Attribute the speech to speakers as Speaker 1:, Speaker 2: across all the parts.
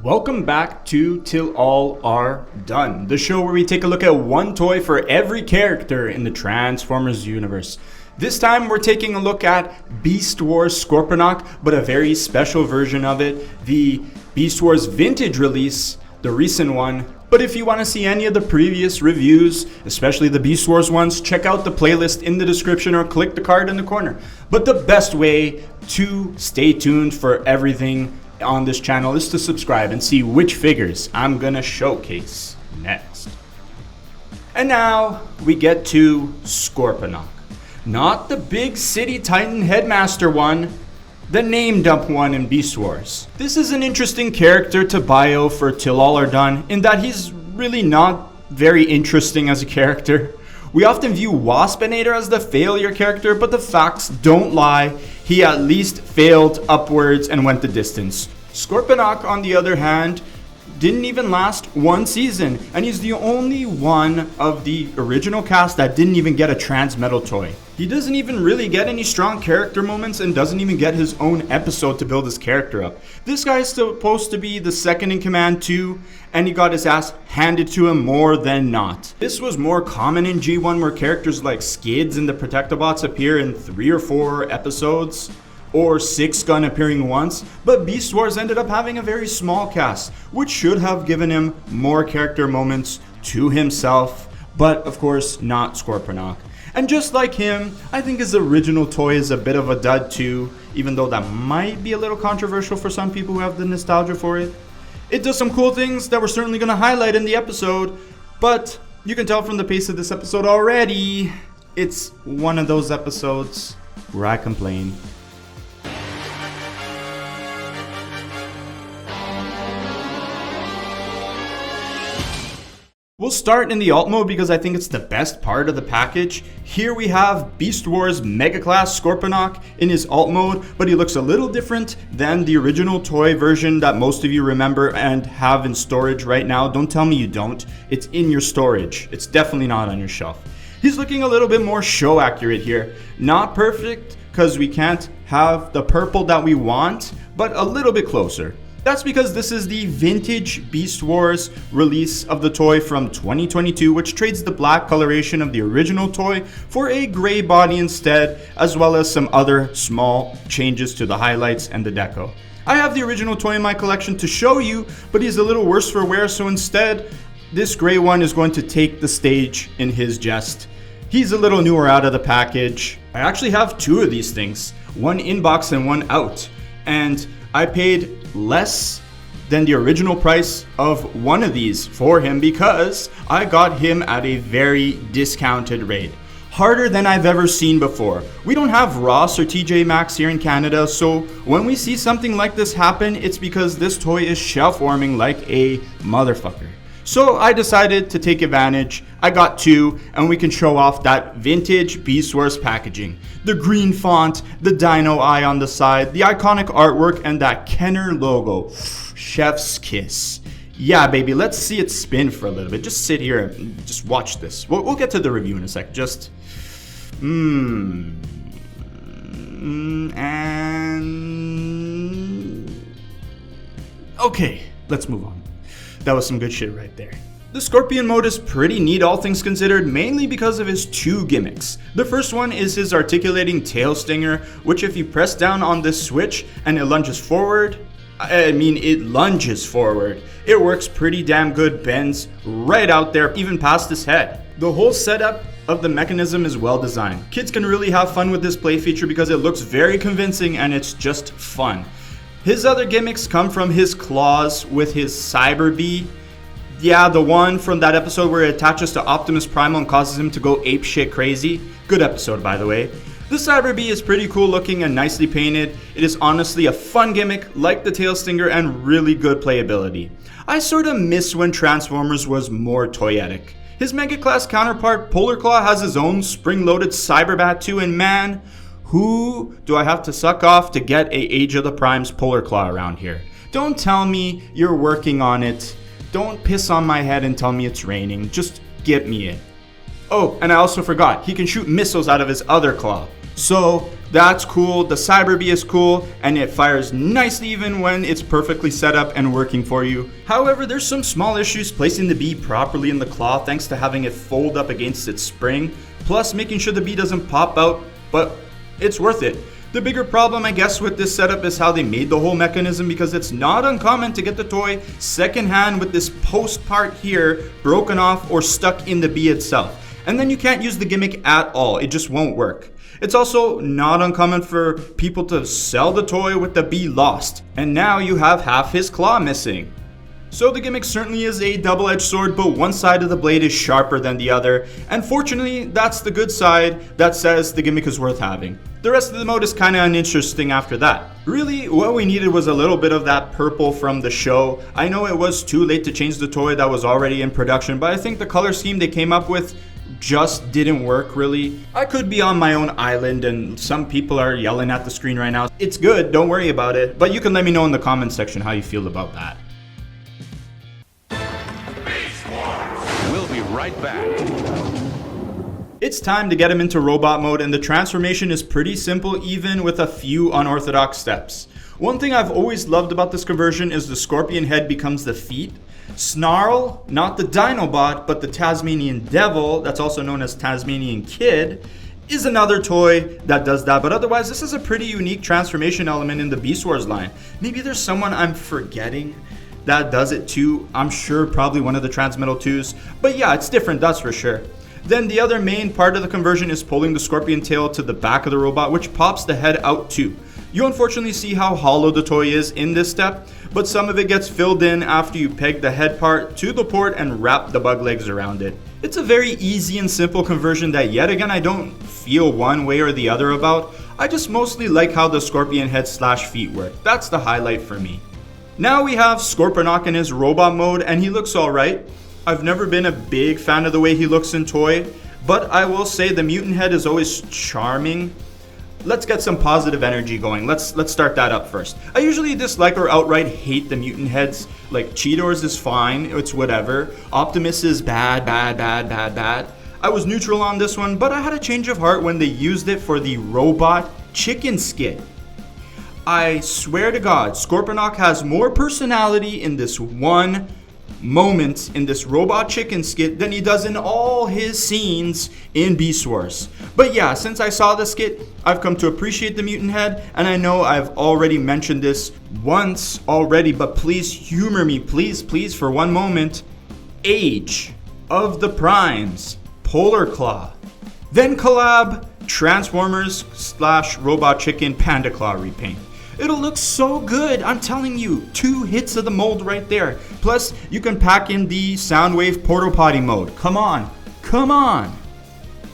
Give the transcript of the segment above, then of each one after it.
Speaker 1: Welcome back to Till All Are Done, the show where we take a look at one toy for every character in the Transformers universe. This time we're taking a look at Beast Wars Scorponok, but a very special version of it, the Beast Wars Vintage release, the recent one. But if you want to see any of the previous reviews, especially the Beast Wars ones, check out the playlist in the description or click the card in the corner. But the best way to stay tuned for everything on this channel is to subscribe and see which figures I'm gonna showcase next. And now we get to Scorponok. Not the big city titan headmaster one, the name dump one in Beast Wars. This is an interesting character to bio for Till All Are Done in that he's really not very interesting as a character. We often view Waspinator as the failure character, but the facts don't lie. He at least failed upwards and went the distance. Scorponok, on the other hand, didn't even last one season, and he's the only one of the original cast that didn't even get a Transmetal toy. He doesn't even really get any strong character moments and doesn't even get his own episode to build his character up. This guy is supposed to be the second in command too, and he got his ass handed to him more than not. This was more common in G1 where characters like Skids and the Protectobots appear in 3 or 4 episodes, or Six Gun appearing once, but Beast Wars ended up having a very small cast, which should have given him more character moments to himself, but of course not Scorponok. And just like him, I think his original toy is a bit of a dud too, even though that might be a little controversial for some people who have the nostalgia for it. It does some cool things that we're certainly going to highlight in the episode, but you can tell from the pace of this episode already, it's one of those episodes where I complain. We'll start in the alt mode because I think it's the best part of the package. Here we have Beast Wars Mega Class Scorponok in his alt mode, but he looks a little different than the original toy version that most of you remember and have in storage right now. Don't tell me you don't. It's in your storage. It's definitely not on your shelf. He's looking a little bit more show accurate here. Not perfect because we can't have the purple that we want, but a little bit closer. That's because this is the vintage Beast Wars release of the toy from 2022, which trades the black coloration of the original toy for a gray body instead, as well as some other small changes to the highlights and the deco. I have the original toy in my collection to show you, but he's a little worse for wear, so instead, this gray one is going to take the stage in his jest. He's a little newer out of the package. I actually have 2 of these things, one in box and one out, and I paid less than the original price of one of these for him because I got him at a very discounted rate. Harder than I've ever seen before. We don't have Ross or TJ Maxx here in Canada, so when we see something like this happen, it's because this toy is shelf warming like a motherfucker. So I decided to take advantage. I got 2, and we can show off that vintage Beast Wars packaging. The green font, the dino eye on the side, the iconic artwork, and that Kenner logo. Chef's kiss. Yeah, baby, let's see it spin for a little bit. Just sit here and just watch this. We'll get to the review in a sec. Just... and... Okay, let's move on. That was some good shit right there. The Scorpion mode is pretty neat all things considered, mainly because of his 2 gimmicks. The first one is his articulating tail stinger, which if you press down on this switch and it lunges forward, it works pretty damn good, bends right out there, even past his head. The whole setup of the mechanism is well designed. Kids can really have fun with this play feature because it looks very convincing and it's just fun. His other gimmicks come from his claws with his Cyber Bee. Yeah, the one from that episode where it attaches to Optimus Primal and causes him to go apeshit crazy. Good episode, by the way. The Cyber Bee is pretty cool looking and nicely painted. It is honestly a fun gimmick, like the Tail Stinger, and really good playability. I sorta miss when Transformers was more toyetic. His Mega Class counterpart, Polar Claw, has his own spring-loaded Cyberbat too, and man, who do I have to suck off to get a Age of the Primes Polar Claw around here? Don't tell me you're working on it. Don't piss on my head and tell me it's raining. Just get me it. Oh, and I also forgot, he can shoot missiles out of his other claw. So That's cool, the Cyber Bee is cool, and it fires nicely even when it's perfectly set up and working for you. However, there's some small issues placing the bee properly in the claw thanks to having it fold up against its spring, plus making sure the bee doesn't pop out, but it's worth it. The bigger problem, I guess, with this setup is how they made the whole mechanism, because it's not uncommon to get the toy secondhand with this post part here broken off or stuck in the bee itself. And then you can't use the gimmick at all, it just won't work. It's also not uncommon for people to sell the toy with the bee lost, and now you have half his claw missing. So the gimmick certainly is a double-edged sword, but one side of the blade is sharper than the other, and fortunately that's the good side that says the gimmick is worth having. The rest of the mode is kinda uninteresting after that. Really, what we needed was a little bit of that purple from the show. I know it was too late to change the toy that was already in production, but I think the color scheme they came up with just didn't work really. I could be on my own island and some people are yelling at the screen right now. It's good, don't worry about it, but you can let me know in the comments section how you feel about that.
Speaker 2: We'll be right back.
Speaker 1: It's time to get him into robot mode, and the transformation is pretty simple even with a few unorthodox steps. One thing I've always loved about this conversion is the scorpion head becomes the feet. Snarl, not the Dinobot, but the Tasmanian Devil, that's also known as Tasmanian Kid, is another toy that does that, but otherwise this is a pretty unique transformation element in the Beast Wars line. Maybe there's someone I'm forgetting that does it too. I'm sure probably one of the Transmetal 2s, but yeah, it's different, that's for sure. Then the other main part of the conversion is pulling the scorpion tail to the back of the robot, which pops the head out too. You unfortunately see how hollow the toy is in this step, but some of it gets filled in after you peg the head part to the port and wrap the bug legs around it. It's a very easy and simple conversion that yet again I don't feel one way or the other about. I just mostly like how the scorpion head / feet work. That's the highlight for me. Now we have Scorponok in his robot mode, and he looks alright. I've never been a big fan of the way he looks in toy, but I will say the mutant head is always charming. Let's get some positive energy going. Let's start that up first. I usually dislike or outright hate the mutant heads. Like Cheetor's is fine, it's whatever. Optimus is bad. I was neutral on this one, but I had a change of heart when they used it for the robot chicken skit. I swear to God, Scorponok has more personality in this one moment in this robot chicken skit than he does in all his scenes in Beast Wars. But yeah, since I saw the skit, I've come to appreciate the mutant head, and I know I've already mentioned this once already, but please humor me, please for one moment. Age of the Primes, Polar Claw. Then collab Transformers / Robot Chicken Panda Claw repaint. It'll look so good, I'm telling you. 2 hits of the mold right there. Plus, you can pack in the Soundwave Portal Potty mode. Come on.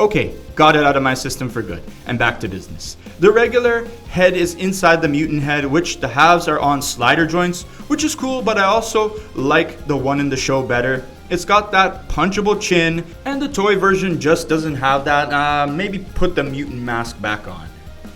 Speaker 1: Okay, got it out of my system for good. And back to business. The regular head is inside the mutant head, which the halves are on slider joints, which is cool, but I also like the one in the show better. It's got that punchable chin, and the toy version just doesn't have that. Maybe put the mutant mask back on.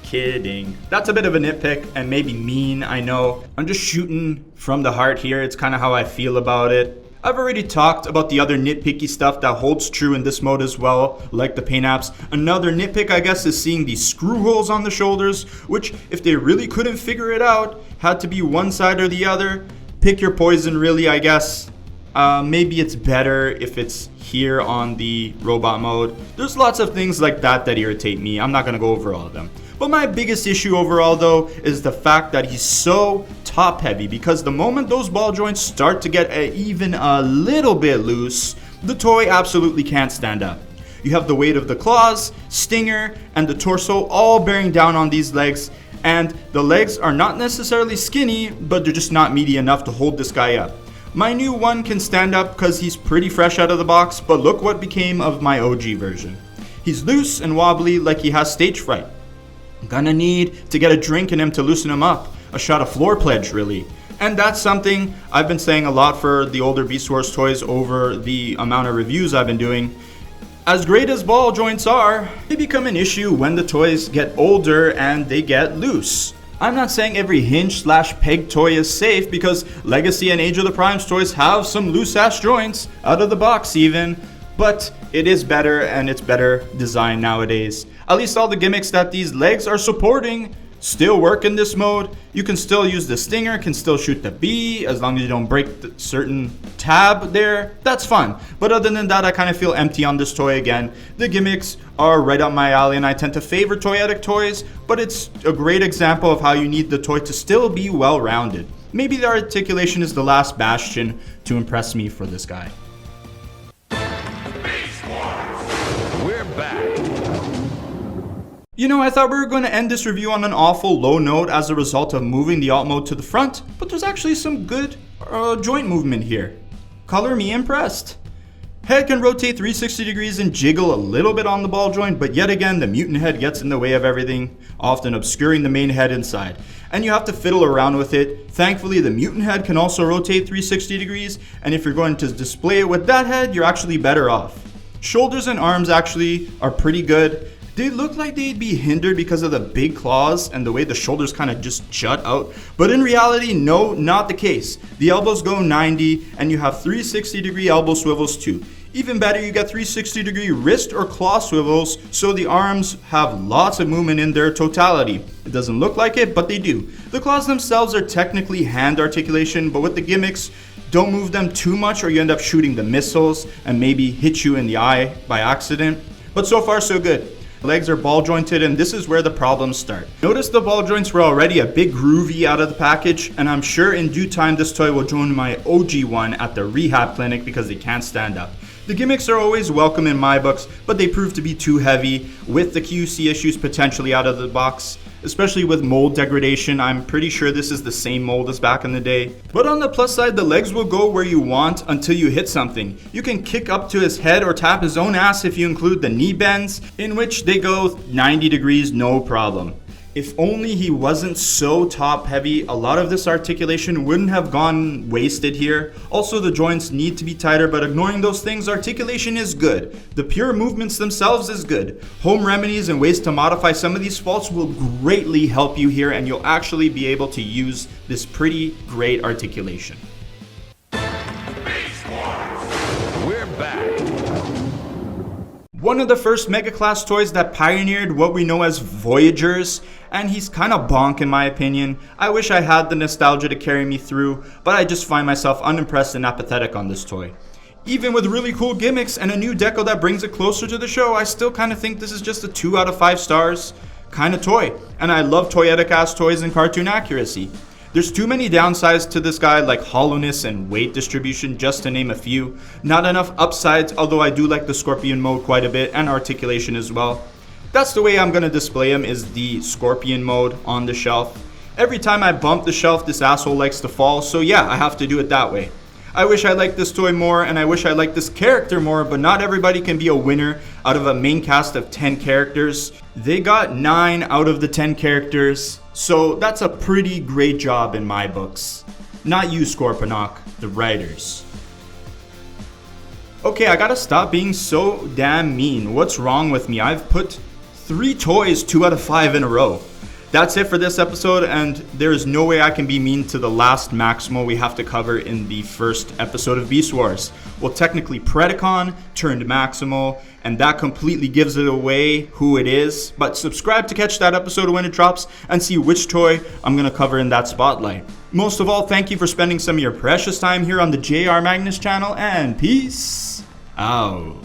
Speaker 1: Kidding. That's a bit of a nitpick and maybe mean, I know. I'm just shooting from the heart here. It's kind of how I feel about it. I've already talked about the other nitpicky stuff that holds true in this mode as well, like the paint apps. Another nitpick, I guess, is seeing these screw holes on the shoulders, which, if they really couldn't figure it out, had to be one side or the other. Pick your poison, really, I guess. Maybe it's better if it's here on the robot mode. There's lots of things like that that irritate me. I'm not going to go over all of them. But my biggest issue overall though is the fact that he's so top heavy, because the moment those ball joints start to get even a little bit loose, the toy absolutely can't stand up. You have the weight of the claws, stinger, and the torso all bearing down on these legs, and the legs are not necessarily skinny, but they're just not meaty enough to hold this guy up. My new one can stand up because he's pretty fresh out of the box, but look what became of my OG version. He's loose and wobbly like he has stage fright. I'm gonna need to get a drink in him to loosen him up. A shot of floor pledge, really. And that's something I've been saying a lot for the older Beast Wars toys over the amount of reviews I've been doing. As great as ball joints are, they become an issue when the toys get older and they get loose. I'm not saying every hinge / peg toy is safe, because Legacy and Age of the Primes toys have some loose ass joints, out of the box even, but it is better and it's better designed nowadays. At least all the gimmicks that these legs are supporting still work in this mode. You can still use the stinger, can still shoot the B, as long as you don't break the certain tab there. That's fun. But other than that, I kind of feel empty on this toy again. The gimmicks are right up my alley, and I tend to favor toyetic toys, but it's a great example of how you need the toy to still be well-rounded. Maybe the articulation is the last bastion to impress me for this guy.
Speaker 2: We're back.
Speaker 1: You know, I thought we were going to end this review on an awful low note as a result of moving the alt mode to the front, but there's actually some good joint movement here. Color me impressed. Head can rotate 360 degrees and jiggle a little bit on the ball joint, but yet again the mutant head gets in the way of everything, often obscuring the main head inside. And you have to fiddle around with it. Thankfully, the mutant head can also rotate 360 degrees, and if you're going to display it with that head, you're actually better off. Shoulders and arms actually are pretty good. They look like they'd be hindered because of the big claws and the way the shoulders kind of just jut out. But in reality, no, not the case. The elbows go 90 and you have 360 degree elbow swivels too. Even better, you get 360 degree wrist or claw swivels, so the arms have lots of movement in their totality. It doesn't look like it, but they do. The claws themselves are technically hand articulation, but with the gimmicks, don't move them too much or you end up shooting the missiles and maybe hit you in the eye by accident. But so far so good. Legs are ball jointed, and this is where the problems start. Notice the ball joints were already a bit groovy out of the package, and I'm sure in due time this toy will join my OG one at the rehab clinic because they can't stand up. The gimmicks are always welcome in my books, but they prove to be too heavy with the QC issues potentially out of the box. Especially with mold degradation, I'm pretty sure this is the same mold as back in the day. But on the plus side, the legs will go where you want until you hit something. You can kick up to his head or tap his own ass if you include the knee bends, in which they go 90 degrees no problem. If only he wasn't so top heavy, a lot of this articulation wouldn't have gone wasted here. Also, the joints need to be tighter, but ignoring those things, articulation is good. The pure movements themselves is good. Home remedies and ways to modify some of these faults will greatly help you here, and you'll actually be able to use this pretty great articulation.
Speaker 2: We're back.
Speaker 1: One of the first Mega Class toys that pioneered what we know as Voyagers, and he's kind of bonk in my opinion. I wish I had the nostalgia to carry me through, but I just find myself unimpressed and apathetic on this toy. Even with really cool gimmicks and a new deco that brings it closer to the show, I still kind of think this is just a 2 out of 5 stars kind of toy. And I love toyetic ass toys and cartoon accuracy. There's too many downsides to this guy, like hollowness and weight distribution, just to name a few. Not enough upsides, although I do like the Scorpion mode quite a bit, and articulation as well. That's the way I'm going to display him, is the Scorpion mode on the shelf. Every time I bump the shelf, this asshole likes to fall, so yeah, I have to do it that way. I wish I liked this toy more, and I wish I liked this character more, but not everybody can be a winner out of a main cast of 10 characters. They got 9 out of the 10 characters, so that's a pretty great job in my books. Not you, Scorponok, the writers. Okay, I gotta stop being so damn mean. What's wrong with me? I've put 3 toys 2 out of 5 in a row. That's it for this episode, and there is no way I can be mean to the last Maximo we have to cover in the first episode of Beast Wars. Well, technically Predacon turned Maximo, and that completely gives it away who it is. But subscribe to catch that episode when it drops and see which toy I'm going to cover in that spotlight. Most of all, thank you for spending some of your precious time here on the JR Magnus channel, and peace out.